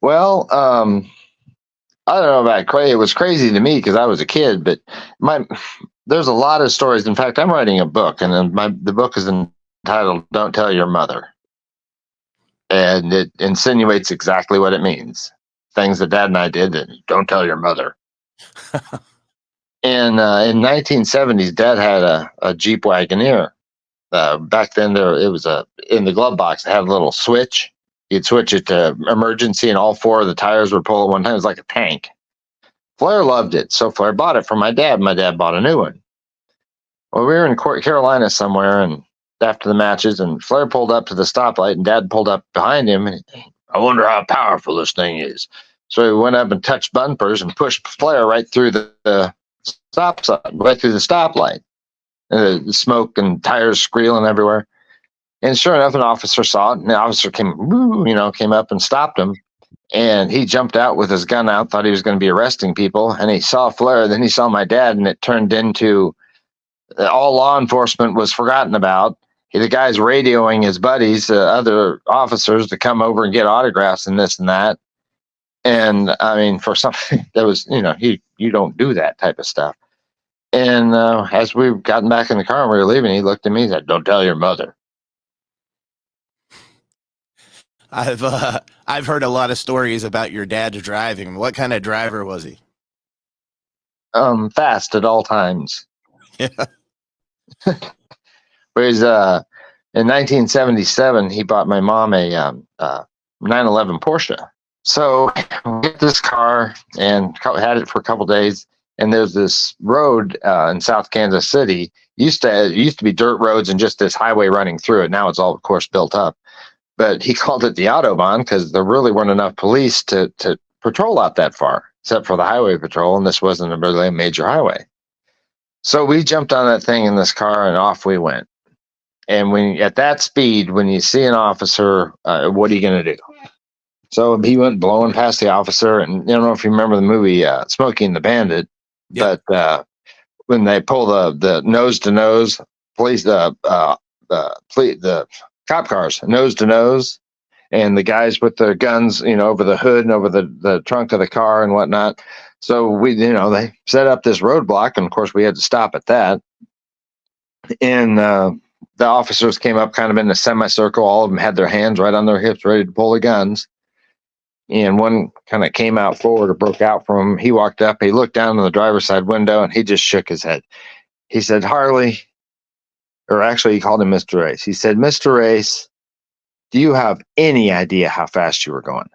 Well, I don't know about crazy. It was crazy to me because I was a kid, but my there's a lot of stories. In fact, I'm writing a book, and the book is entitled "Don't Tell Your Mother," and it insinuates exactly what it means. Things that Dad and I did that don't tell your mother. And in 1970s, Dad had a Jeep Wagoneer. Back then, it was in the glove box. It had a little switch. You'd switch it to emergency, and all four of the tires would pull at one time. It was like a tank. Flair loved it, so Flair bought it for my dad. My dad bought a new one. Well, we were in Carolina somewhere, and after the matches, and Flair pulled up to the stoplight, and Dad pulled up behind him. And I wonder how powerful this thing is. So he went up and touched bumpers and pushed Flair right through the stop sign, right through the stoplight. The smoke and tires squealing everywhere. And sure enough, an officer saw it, and the officer came up and stopped him. And he jumped out with his gun out, thought he was going to be arresting people. And he saw Flair, then he saw my dad, and it turned into all law enforcement was forgotten about. The guy's radioing his buddies, other officers, to come over and get autographs and this and that. And I mean, for something that was, you don't do that type of stuff. And as we've gotten back in the car and we were leaving, he looked at me and said, "Don't tell your mother." I've heard a lot of stories about your dad driving. What kind of driver was he? Fast at all times. Yeah. Whereas in 1977, he bought my mom a 911 Porsche. So we get this car and had it for a couple days. And there's this road in South Kansas City. It used to be dirt roads and just this highway running through it. Now it's all, of course, built up. But he called it the Autobahn because there really weren't enough police to patrol out that far, except for the highway patrol. And this wasn't really a major highway. So we jumped on that thing in this car and off we went. And at that speed, when you see an officer, what are you going to do? So he went blowing past the officer. And I don't know if you remember the movie Smokey and the Bandit, yep. But when they pull the nose to nose, the cop cars nose to nose, and the guys with their guns, over the hood and over the trunk of the car and whatnot. So they set up this roadblock, and of course we had to stop at that. And the officers came up kind of in a semicircle. All of them had their hands right on their hips, ready to pull the guns. And one kind of came out forward or broke out from him. He walked up, he looked down in the driver's side window, and he just shook his head. He said, "Harley," or actually he called him Mr. Race. He said, "Mr. Race, do you have any idea how fast you were going?"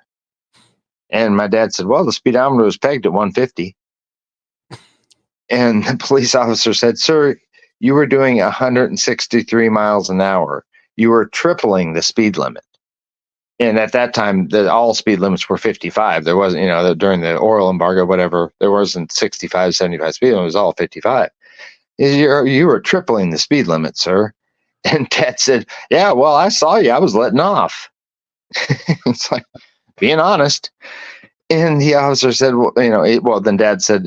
And my dad said, "Well, the speedometer was pegged at 150. And the police officer said, "Sir, you were doing 163 miles an hour. You were tripling the speed limit." And at that time, all speed limits were 55. There wasn't, during the oil embargo, whatever, there wasn't 65, 75 speed limit. It was all 55. You were tripling the speed limit, sir. And Dad said, "Yeah, well, I saw you. I was letting off." It's like, being honest. And the officer said, then Dad said,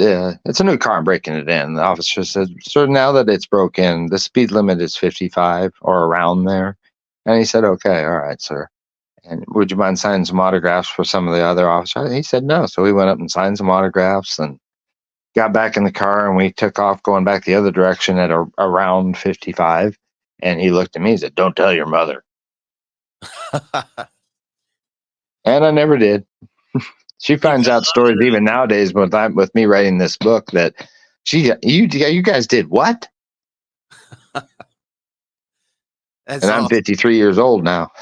"It's a new car. I'm breaking it in." The officer said, "Sir, now that it's broken, the speed limit is 55 or around there." And he said, "Okay, all right, sir. And would you mind signing some autographs for some of the other officers?" He said no. So we went up and signed some autographs and got back in the car, and we took off going back the other direction at around 55. And he looked at me and said, "Don't tell your mother." And I never did. She finds out stories even nowadays with me writing this book that you guys did what? And I'm 53 years old now.